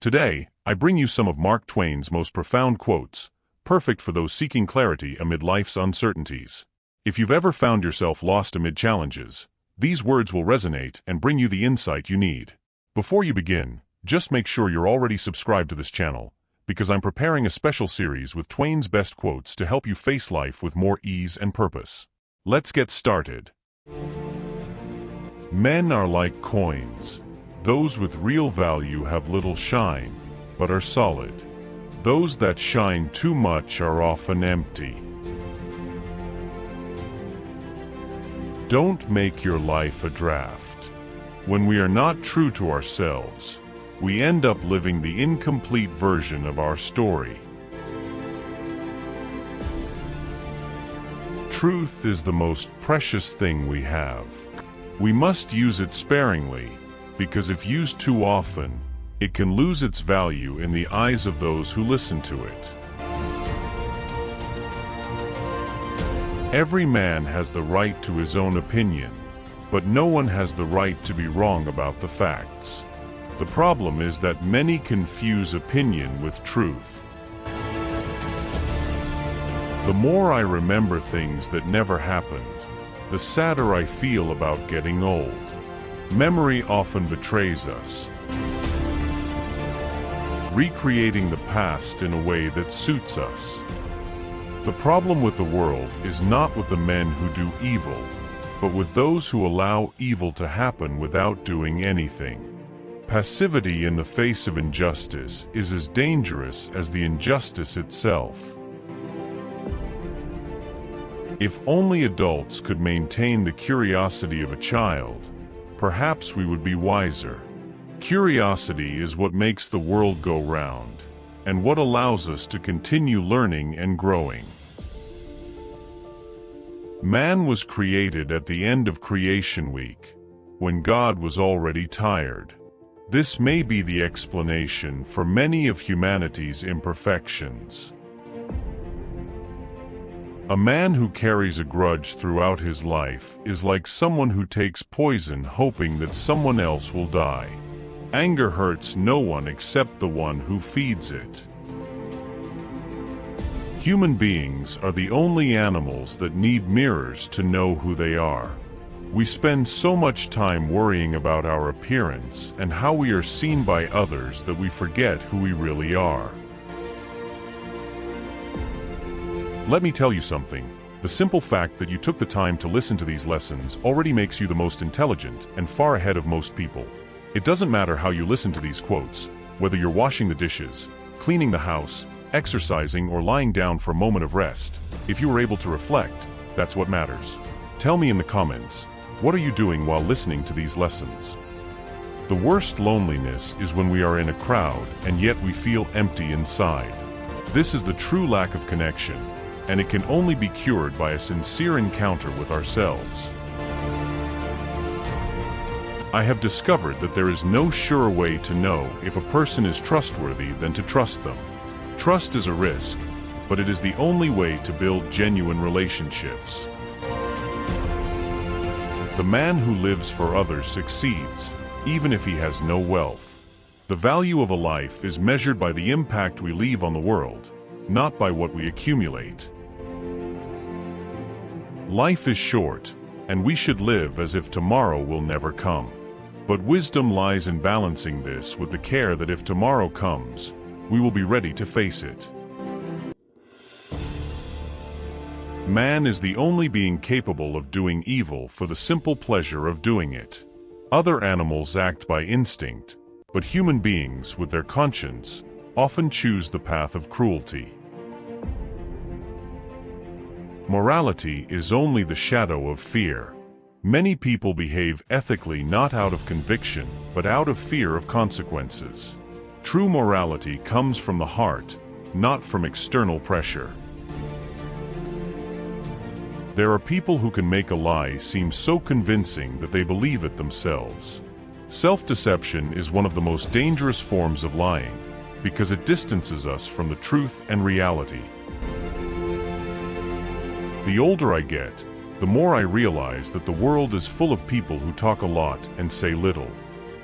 Today, I bring you some of Mark Twain's most profound quotes, perfect for those seeking clarity amid life's uncertainties. If you've ever found yourself lost amid challenges, these words will resonate and bring you the insight you need. Before you begin, just make sure you're already subscribed to this channel, because I'm preparing a special series with Twain's best quotes to help you face life with more ease and purpose. Let's get started. Men are like coins. Those with real value have little shine, but are solid. Those that shine too much are often empty. Don't make your life a draft. When we are not true to ourselves, we end up living the incomplete version of our story. Truth is the most precious thing we have. We must use it sparingly, because if used too often, it can lose its value in the eyes of those who listen to it. Every man has the right to his own opinion, but no one has the right to be wrong about the facts. The problem is that many confuse opinion with truth. The more I remember things that never happened, the sadder I feel about getting old. Memory often betrays us, recreating the past in a way that suits us. The problem with the world is not with the men who do evil, but with those who allow evil to happen without doing anything. Passivity in the face of injustice is as dangerous as the injustice itself. If only adults could maintain the curiosity of a child, perhaps we would be wiser. Curiosity is what makes the world go round, and what allows us to continue learning and growing. Man was created at the end of creation week, when God was already tired. This may be the explanation for many of humanity's imperfections. A man who carries a grudge throughout his life is like someone who takes poison hoping that someone else will die. Anger hurts no one except the one who feeds it. Human beings are the only animals that need mirrors to know who they are. We spend so much time worrying about our appearance and how we are seen by others that we forget who we really are. Let me tell you something. The simple fact that you took the time to listen to these lessons already makes you the most intelligent and far ahead of most people. It doesn't matter how you listen to these quotes, whether you're washing the dishes, cleaning the house, exercising, or lying down for a moment of rest. If you were able to reflect, that's what matters. Tell me in the comments, what are you doing while listening to these lessons? The worst loneliness is when we are in a crowd and yet we feel empty inside. This is the true lack of connection, and it can only be cured by a sincere encounter with ourselves. I have discovered that there is no surer way to know if a person is trustworthy than to trust them. Trust is a risk, but it is the only way to build genuine relationships. The man who lives for others succeeds, even if he has no wealth. The value of a life is measured by the impact we leave on the world, not by what we accumulate. Life is short, and we should live as if tomorrow will never come. But wisdom lies in balancing this with the care that if tomorrow comes, we will be ready to face it. Man is the only being capable of doing evil for the simple pleasure of doing it. Other animals act by instinct, but human beings, with their conscience, often choose the path of cruelty. Morality is only the shadow of fear. Many people behave ethically not out of conviction, but out of fear of consequences. True morality comes from the heart, not from external pressure. There are people who can make a lie seem so convincing that they believe it themselves. Self-deception is one of the most dangerous forms of lying, because it distances us from the truth and reality. The older I get, the more I realize that the world is full of people who talk a lot and say little.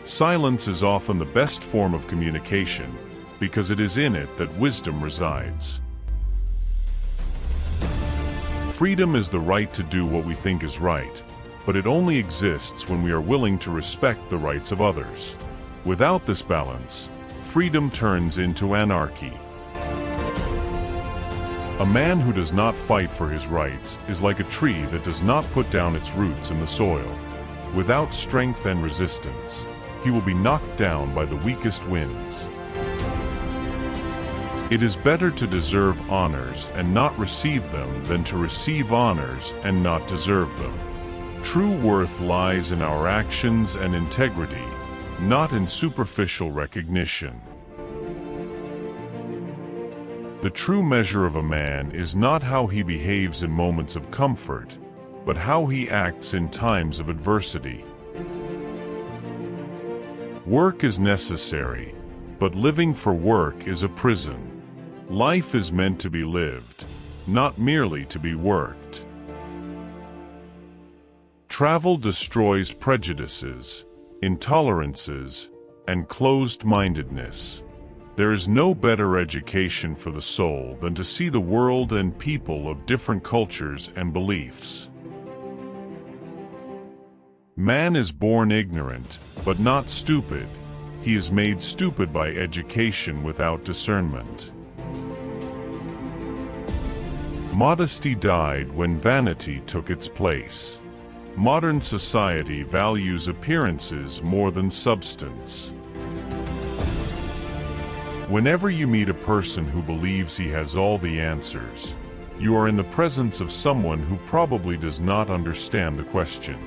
Silence is often the best form of communication, because it is in it that wisdom resides. Freedom is the right to do what we think is right, but it only exists when we are willing to respect the rights of others. Without this balance, freedom turns into anarchy. A man who does not fight for his rights is like a tree that does not put down its roots in the soil. Without strength and resistance, he will be knocked down by the weakest winds. It is better to deserve honors and not receive them than to receive honors and not deserve them. True worth lies in our actions and integrity, not in superficial recognition. The true measure of a man is not how he behaves in moments of comfort, but how he acts in times of adversity. Work is necessary, but living for work is a prison. Life is meant to be lived, not merely to be worked. Travel destroys prejudices, intolerances, and closed-mindedness. There is no better education for the soul than to see the world and people of different cultures and beliefs. Man is born ignorant, but not stupid. He is made stupid by education without discernment. Modesty died when vanity took its place. Modern society values appearances more than substance. Whenever you meet a person who believes he has all the answers, you are in the presence of someone who probably does not understand the question.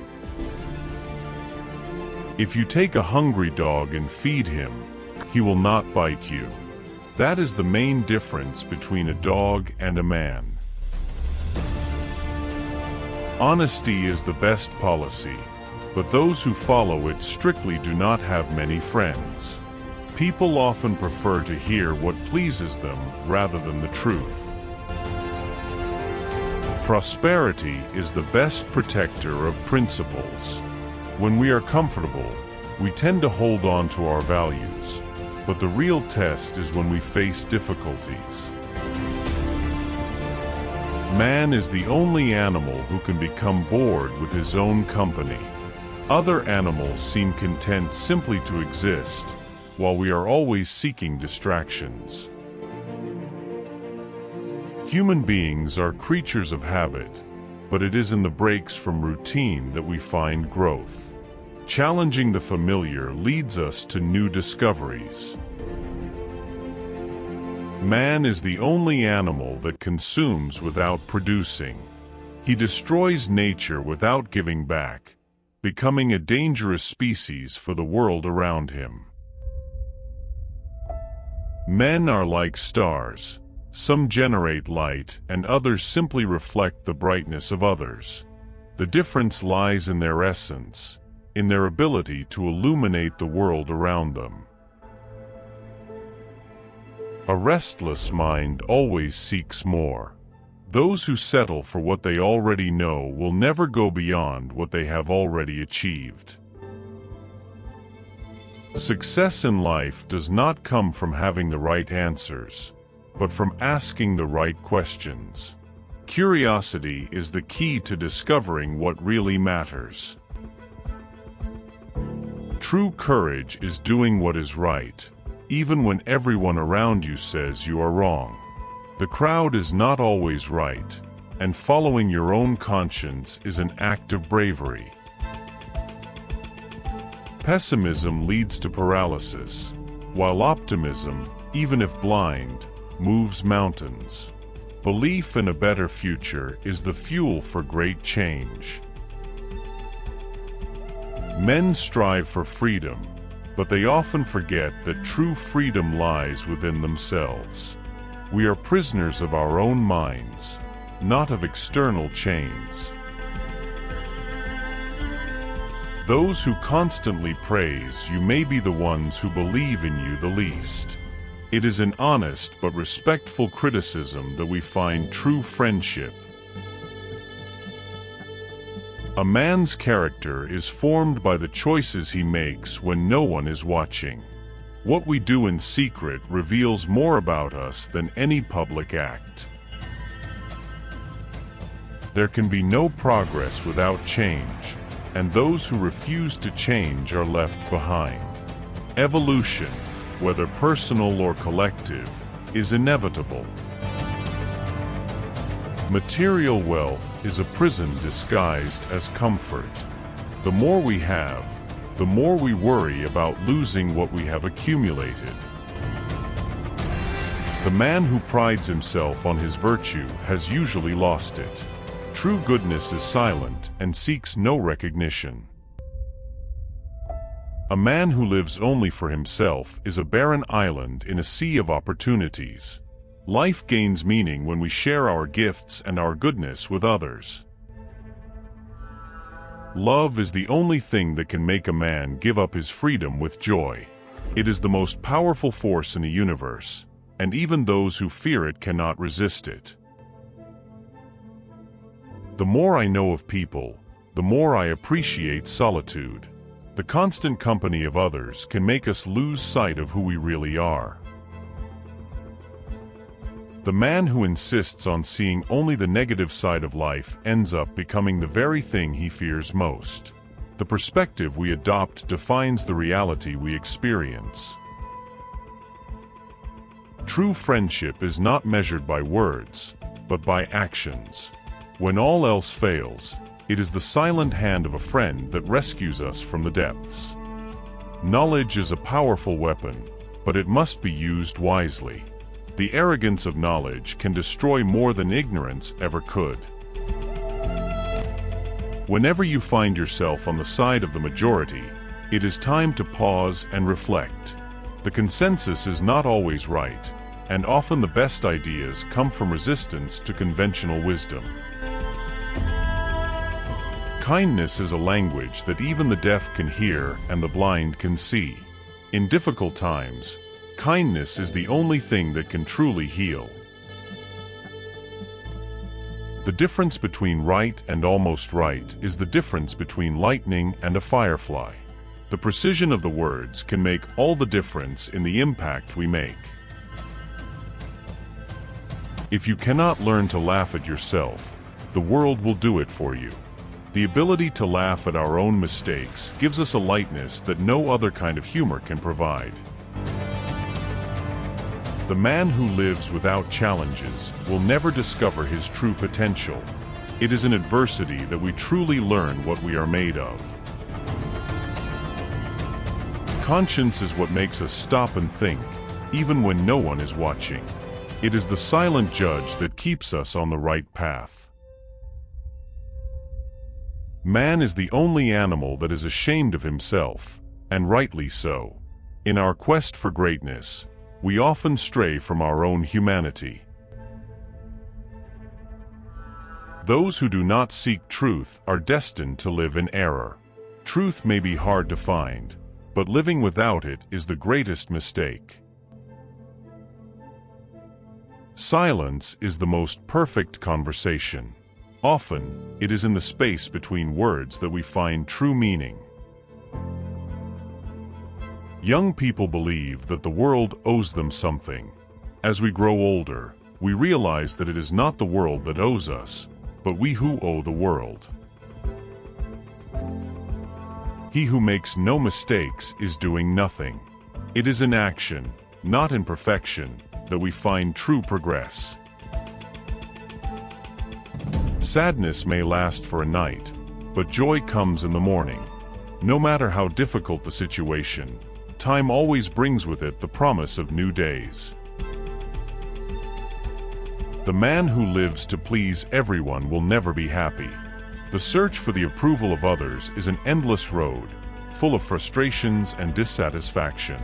If you take a hungry dog and feed him, he will not bite you. That is the main difference between a dog and a man. Honesty is the best policy, but those who follow it strictly do not have many friends. People often prefer to hear what pleases them rather than the truth. Prosperity is the best protector of principles. When we are comfortable, we tend to hold on to our values, but the real test is when we face difficulties. Man is the only animal who can become bored with his own company. Other animals seem content simply to exist, while we are always seeking distractions. Human beings are creatures of habit, but it is in the breaks from routine that we find growth. Challenging the familiar leads us to new discoveries. Man is the only animal that consumes without producing. He destroys nature without giving back, becoming a dangerous species for the world around him. Men are like stars. Some generate light and others simply reflect the brightness of others. The difference lies in their essence, in their ability to illuminate the world around them. A restless mind always seeks more. Those who settle for what they already know will never go beyond what they have already achieved. Success in life does not come from having the right answers, but from asking the right questions. Curiosity is the key to discovering what really matters. True courage is doing what is right, even when everyone around you says you are wrong. The crowd is not always right, and following your own conscience is an act of bravery. Pessimism leads to paralysis, while optimism, even if blind, moves mountains. Belief in a better future is the fuel for great change. Men strive for freedom, but they often forget that true freedom lies within themselves. We are prisoners of our own minds, not of external chains. Those who constantly praise you may be the ones who believe in you the least. It is in honest but respectful criticism that we find true friendship. A man's character is formed by the choices he makes when no one is watching. What we do in secret reveals more about us than any public act. There can be no progress without change, and those who refuse to change are left behind. Evolution, whether personal or collective, is inevitable. Material wealth is a prison disguised as comfort. The more we have, the more we worry about losing what we have accumulated. The man who prides himself on his virtue has usually lost it. True goodness is silent and seeks no recognition. A man who lives only for himself is a barren island in a sea of opportunities. Life gains meaning when we share our gifts and our goodness with others. Love is the only thing that can make a man give up his freedom with joy. It is the most powerful force in the universe, and even those who fear it cannot resist it. The more I know of people, the more I appreciate solitude. The constant company of others can make us lose sight of who we really are. The man who insists on seeing only the negative side of life ends up becoming the very thing he fears most. The perspective we adopt defines the reality we experience. True friendship is not measured by words, but by actions. When all else fails, it is the silent hand of a friend that rescues us from the depths. Knowledge is a powerful weapon, but it must be used wisely. The arrogance of knowledge can destroy more than ignorance ever could. Whenever you find yourself on the side of the majority, it is time to pause and reflect. The consensus is not always right, and often the best ideas come from resistance to conventional wisdom. Kindness is a language that even the deaf can hear and the blind can see. In difficult times, kindness is the only thing that can truly heal. The difference between right and almost right is the difference between lightning and a firefly. The precision of the words can make all the difference in the impact we make. If you cannot learn to laugh at yourself, the world will do it for you. The ability to laugh at our own mistakes gives us a lightness that no other kind of humor can provide. The man who lives without challenges will never discover his true potential. It is in adversity that we truly learn what we are made of. Conscience is what makes us stop and think, even when no one is watching. It is the silent judge that keeps us on the right path. Man is the only animal that is ashamed of himself, and rightly so. In our quest for greatness, we often stray from our own humanity. Those who do not seek truth are destined to live in error. Truth may be hard to find, but living without it is the greatest mistake. Silence is the most perfect conversation. Often, it is in the space between words that we find true meaning. Young people believe that the world owes them something. As we grow older, we realize that it is not the world that owes us, but we who owe the world. He who makes no mistakes is doing nothing. It is in action, not in perfection, that we find true progress. Sadness may last for a night, but joy comes in the morning. No matter how difficult the situation, time always brings with it the promise of new days. The man who lives to please everyone will never be happy. The search for the approval of others is an endless road, full of frustrations and dissatisfaction.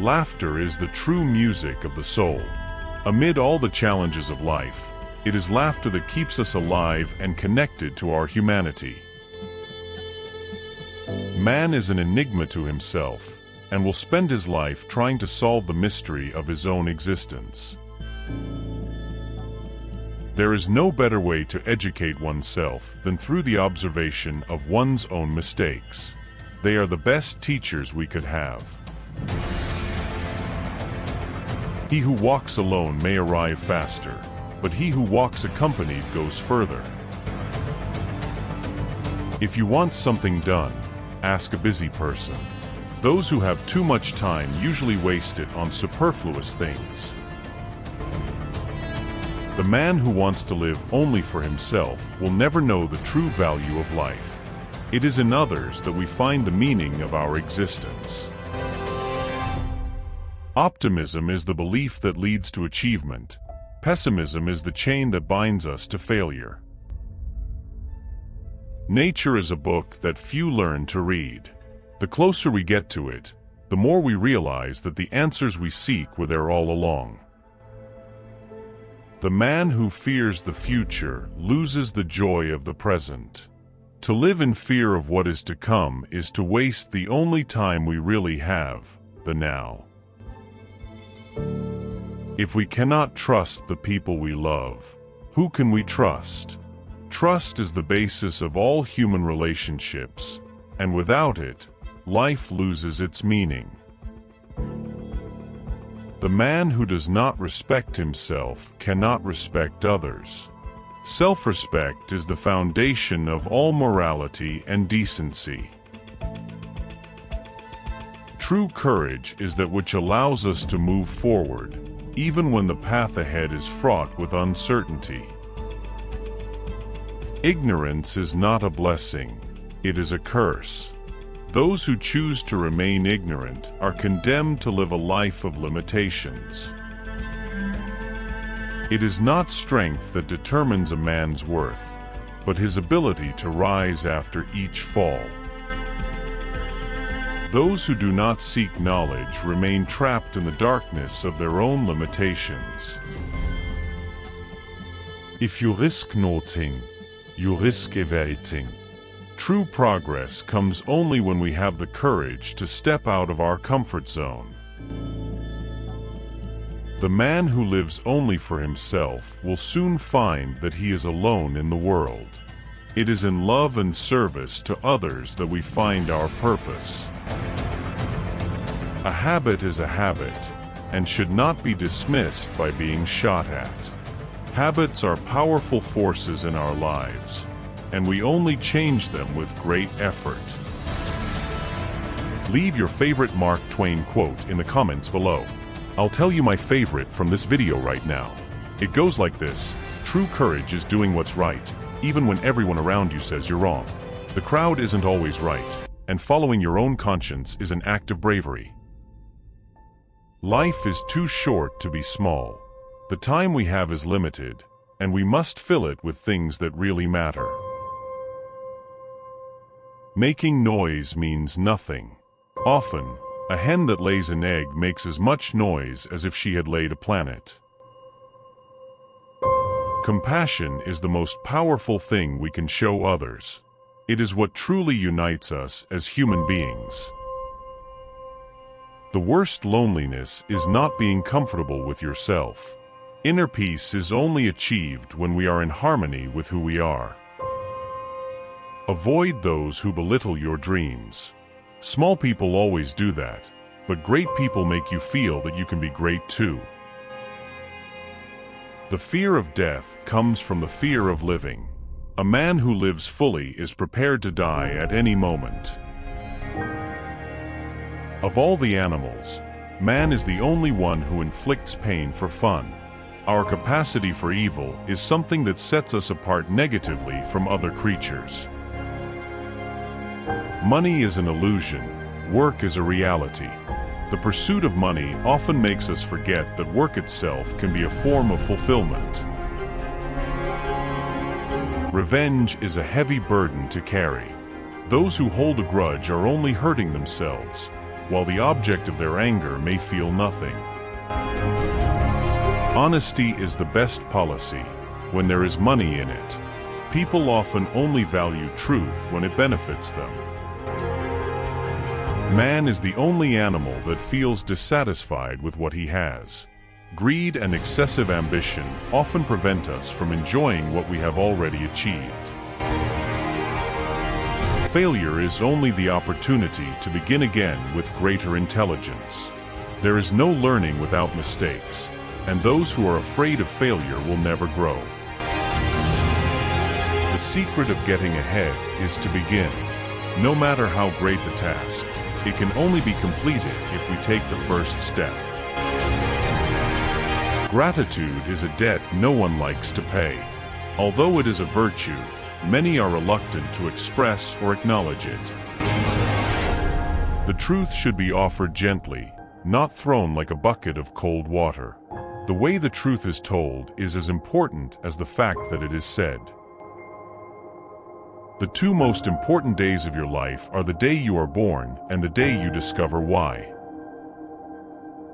Laughter is the true music of the soul. Amid all the challenges of life, it is laughter that keeps us alive and connected to our humanity. Man is an enigma to himself, and will spend his life trying to solve the mystery of his own existence. There is no better way to educate oneself than through the observation of one's own mistakes. They are the best teachers we could have. He who walks alone may arrive faster, but he who walks accompanied goes further. If you want something done, ask a busy person. Those who have too much time usually waste it on superfluous things. The man who wants to live only for himself will never know the true value of life. It is in others that we find the meaning of our existence. Optimism is the belief that leads to achievement. Pessimism is the chain that binds us to failure. Nature is a book that few learn to read. The closer we get to it, the more we realize that the answers we seek were there all along. The man who fears the future loses the joy of the present. To live in fear of what is to come is to waste the only time we really have, the now. If we cannot trust the people we love, who can we trust? Trust is the basis of all human relationships, and without it, life loses its meaning. The man who does not respect himself cannot respect others. Self-respect is the foundation of all morality and decency. True courage is that which allows us to move forward, even when the path ahead is fraught with uncertainty. Ignorance is not a blessing, it is a curse. Those who choose to remain ignorant are condemned to live a life of limitations. It is not strength that determines a man's worth, but his ability to rise after each fall. Those who do not seek knowledge remain trapped in the darkness of their own limitations. If you risk nothing, you risk everything. True progress comes only when we have the courage to step out of our comfort zone. The man who lives only for himself will soon find that he is alone in the world. It is in love and service to others that we find our purpose. A habit is a habit, and should not be dismissed by being shot at. Habits are powerful forces in our lives, and we only change them with great effort. Leave your favorite Mark Twain quote in the comments below. I'll tell you my favorite from this video right now. It goes like this: true courage is doing what's right, even when everyone around you says you're wrong. The crowd isn't always right, and following your own conscience is an act of bravery. Life is too short to be small. The time we have is limited, and we must fill it with things that really matter. Making noise means nothing. Often, a hen that lays an egg makes as much noise as if she had laid a planet. Compassion is the most powerful thing we can show others. It is what truly unites us as human beings. The worst loneliness is not being comfortable with yourself. Inner peace is only achieved when we are in harmony with who we are. Avoid those who belittle your dreams. Small people always do that, but great people make you feel that you can be great too. The fear of death comes from the fear of living. A man who lives fully is prepared to die at any moment. Of all the animals, man is the only one who inflicts pain for fun. Our capacity for evil is something that sets us apart negatively from other creatures. Money is an illusion, work is a reality. The pursuit of money often makes us forget that work itself can be a form of fulfillment. Revenge is a heavy burden to carry. Those who hold a grudge are only hurting themselves, while the object of their anger may feel nothing. Honesty is the best policy when there is money in it. People often only value truth when it benefits them. Man is the only animal that feels dissatisfied with what he has. Greed and excessive ambition often prevent us from enjoying what we have already achieved. Failure is only the opportunity to begin again with greater intelligence. There is no learning without mistakes, and those who are afraid of failure will never grow. The secret of getting ahead is to begin. No matter how great the task, it can only be completed if we take the first step. Gratitude is a debt no one likes to pay. Although it is a virtue, many are reluctant to express or acknowledge it. The truth should be offered gently, not thrown like a bucket of cold water. The way the truth is told is as important as the fact that it is said. The two most important days of your life are the day you are born and the day you discover why.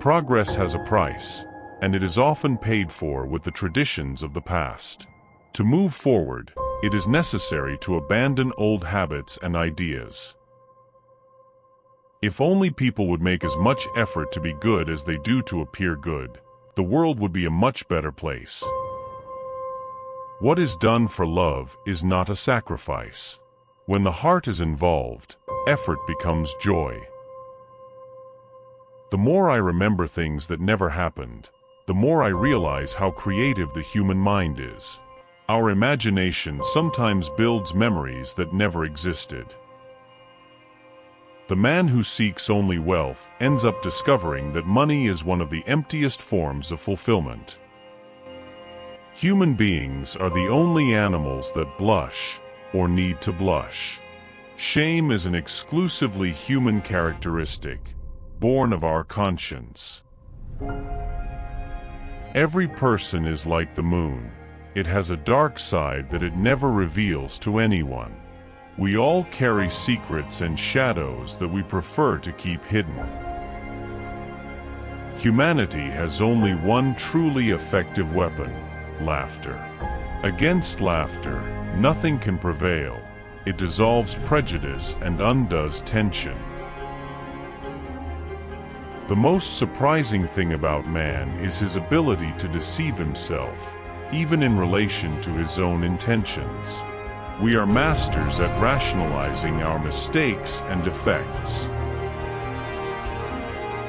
Progress has a price, and it is often paid for with the traditions of the past. To move forward, it is necessary to abandon old habits and ideas. If only people would make as much effort to be good as they do to appear good, the world would be a much better place. What is done for love is not a sacrifice. When the heart is involved, effort becomes joy. The more I remember things that never happened, the more I realize how creative the human mind is. Our imagination sometimes builds memories that never existed. The man who seeks only wealth ends up discovering that money is one of the emptiest forms of fulfillment. Human beings are the only animals that blush or need to blush. Shame is an exclusively human characteristic, born of our conscience. Every person is like the moon. It has a dark side that it never reveals to anyone. We all carry secrets and shadows that we prefer to keep hidden. Humanity has only one truly effective weapon: laughter. Against laughter, nothing can prevail. It dissolves prejudice and undoes tension. The most surprising thing about man is his ability to deceive himself, even in relation to his own intentions. We are masters at rationalizing our mistakes and defects.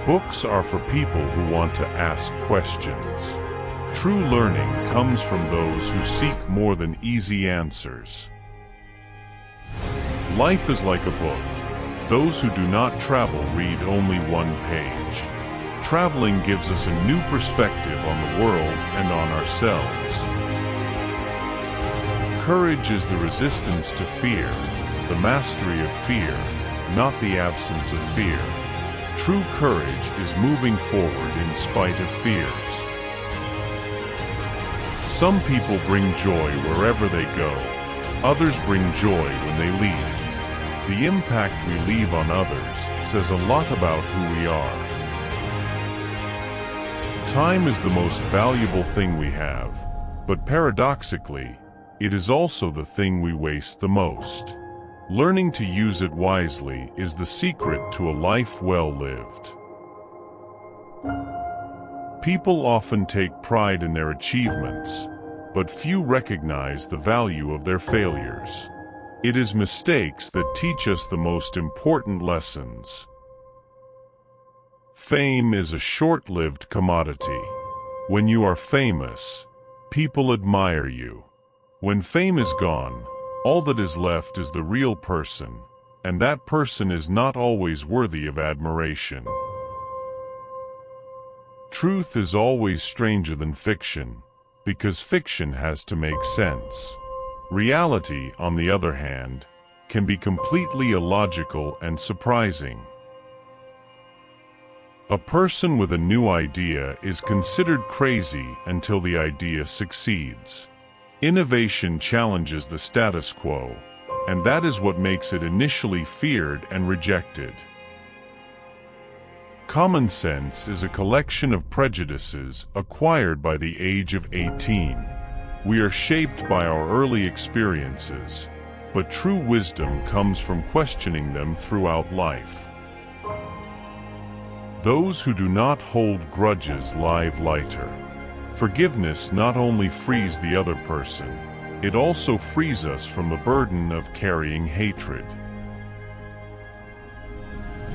Books are for people who want to ask questions. True learning comes from those who seek more than easy answers. Life is like a book. Those who do not travel read only one page. Traveling gives us a new perspective on the world and on ourselves. Courage is the resistance to fear, the mastery of fear, not the absence of fear. True courage is moving forward in spite of fears. Some people bring joy wherever they go. Others bring joy when they leave. The impact we leave on others says a lot about who we are. Time is the most valuable thing we have, but paradoxically, it is also the thing we waste the most. Learning to use it wisely is the secret to a life well lived. People often take pride in their achievements, but few recognize the value of their failures. It is mistakes that teach us the most important lessons. Fame is a short-lived commodity. When you are famous, people admire you. When fame is gone, all that is left is the real person, and that person is not always worthy of admiration. Truth is always stranger than fiction, because fiction has to make sense. Reality, on the other hand, can be completely illogical and surprising. A person with a new idea is considered crazy until the idea succeeds. Innovation challenges the status quo, and that is what makes it initially feared and rejected. Common sense is a collection of prejudices acquired by the age of 18. We are shaped by our early experiences, but true wisdom comes from questioning them throughout life. Those who do not hold grudges live lighter. Forgiveness not only frees the other person, it also frees us from the burden of carrying hatred.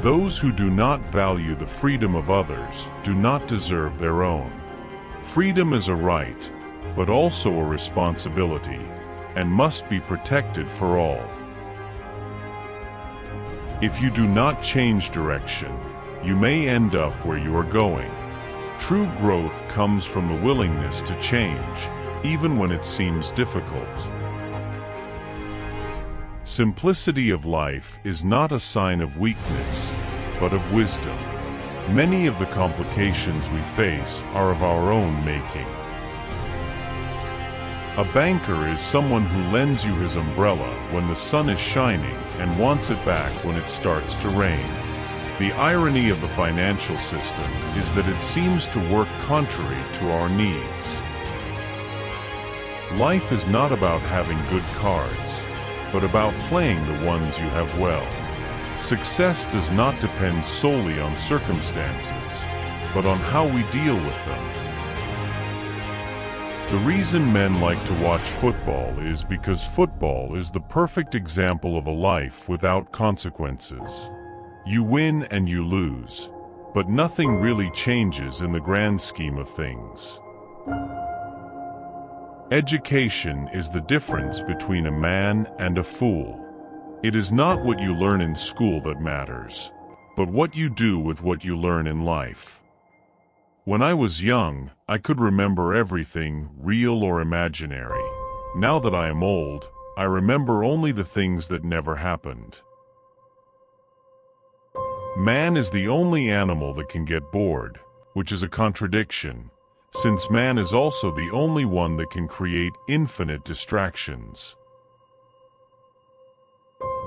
Those who do not value the freedom of others do not deserve their own. Freedom is a right, but also a responsibility, and must be protected for all. If you do not change direction, you may end up where you are going. True growth comes from the willingness to change, even when it seems difficult. Simplicity of life is not a sign of weakness, but of wisdom. Many of the complications we face are of our own making. A banker is someone who lends you his umbrella when the sun is shining and wants it back when it starts to rain. The irony of the financial system is that it seems to work contrary to our needs. Life is not about having good cards, but about playing the ones you have well. Success does not depend solely on circumstances, but on how we deal with them. The reason men like to watch football is because football is the perfect example of a life without consequences. You win and you lose, but nothing really changes in the grand scheme of things. Education is the difference between a man and a fool. It is not what you learn in school that matters, but what you do with what you learn in life. When I was young, I could remember everything, real or imaginary. Now that I am old, I remember only the things that never happened. Man is the only animal that can get bored, which is a contradiction, since man is also the only one that can create infinite distractions.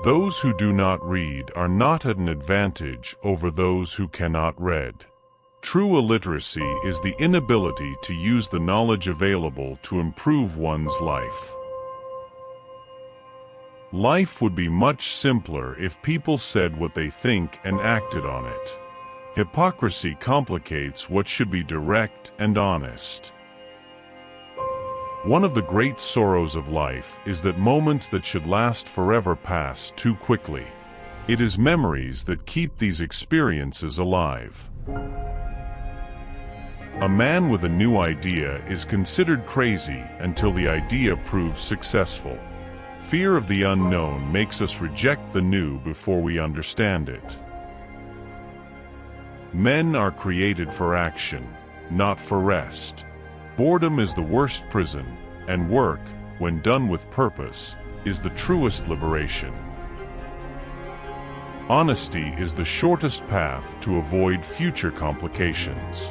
Those who do not read are not at an advantage over those who cannot read. True illiteracy is the inability to use the knowledge available to improve one's life. Life would be much simpler if people said what they think and acted on it. Hypocrisy complicates what should be direct and honest. One of the great sorrows of life is that moments that should last forever pass too quickly. It is memories that keep these experiences alive. A man with a new idea is considered crazy until the idea proves successful. Fear of the unknown makes us reject the new before we understand it. Men are created for action, not for rest. Boredom is the worst prison, and work, when done with purpose, is the truest liberation. Honesty is the shortest path to avoid future complications.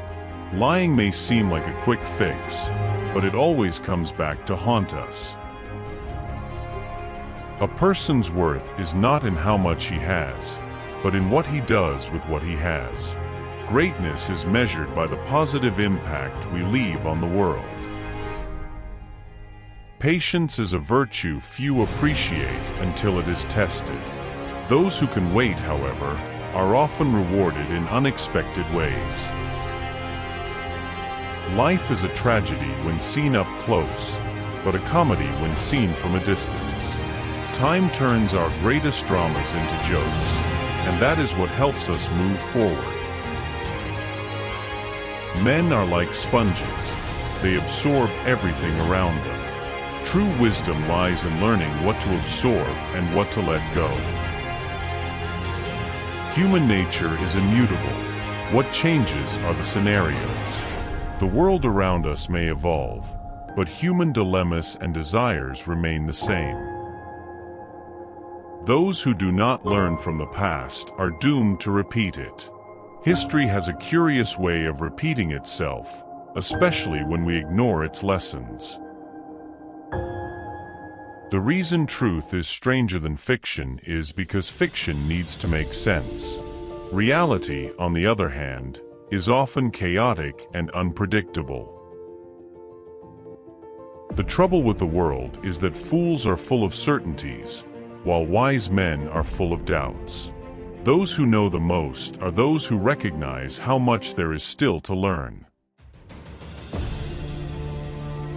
Lying may seem like a quick fix, but it always comes back to haunt us. A person's worth is not in how much he has, but in what he does with what he has. Greatness is measured by the positive impact we leave on the world. Patience is a virtue few appreciate until it is tested. Those who can wait, however, are often rewarded in unexpected ways. Life is a tragedy when seen up close, but a comedy when seen from a distance. Time turns our greatest dramas into jokes, and that is what helps us move forward. Men are like sponges. They absorb everything around them. True wisdom lies in learning what to absorb and what to let go. Human nature is immutable. What changes are the scenarios. The world around us may evolve, but human dilemmas and desires remain the same. Those who do not learn from the past are doomed to repeat it. History has a curious way of repeating itself, especially when we ignore its lessons. The reason truth is stranger than fiction is because fiction needs to make sense. Reality, on the other hand, is often chaotic and unpredictable. The trouble with the world is that fools are full of certainties, while wise men are full of doubts. Those who know the most are those who recognize how much there is still to learn.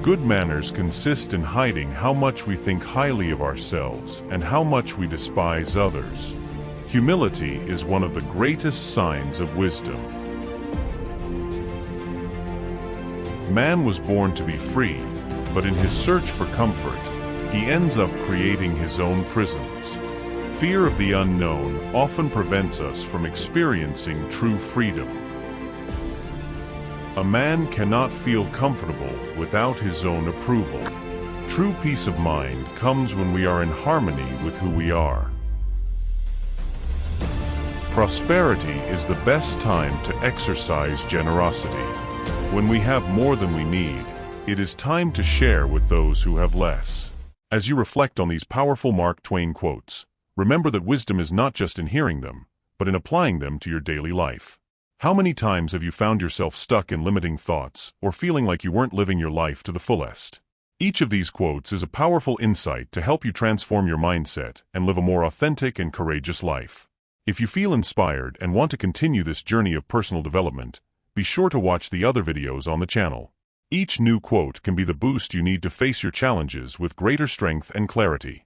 Good manners consist in hiding how much we think highly of ourselves and how much we despise others. Humility is one of the greatest signs of wisdom. Man was born to be free, but in his search for comfort, he ends up creating his own prisons. Fear of the unknown often prevents us from experiencing true freedom. A man cannot feel comfortable without his own approval. True peace of mind comes when we are in harmony with who we are. Prosperity is the best time to exercise generosity. When we have more than we need, it is time to share with those who have less. As you reflect on these powerful Mark Twain quotes, remember that wisdom is not just in hearing them, but in applying them to your daily life. How many times have you found yourself stuck in limiting thoughts or feeling like you weren't living your life to the fullest? Each of these quotes is a powerful insight to help you transform your mindset and live a more authentic and courageous life. If you feel inspired and want to continue this journey of personal development, be sure to watch the other videos on the channel. Each new quote can be the boost you need to face your challenges with greater strength and clarity.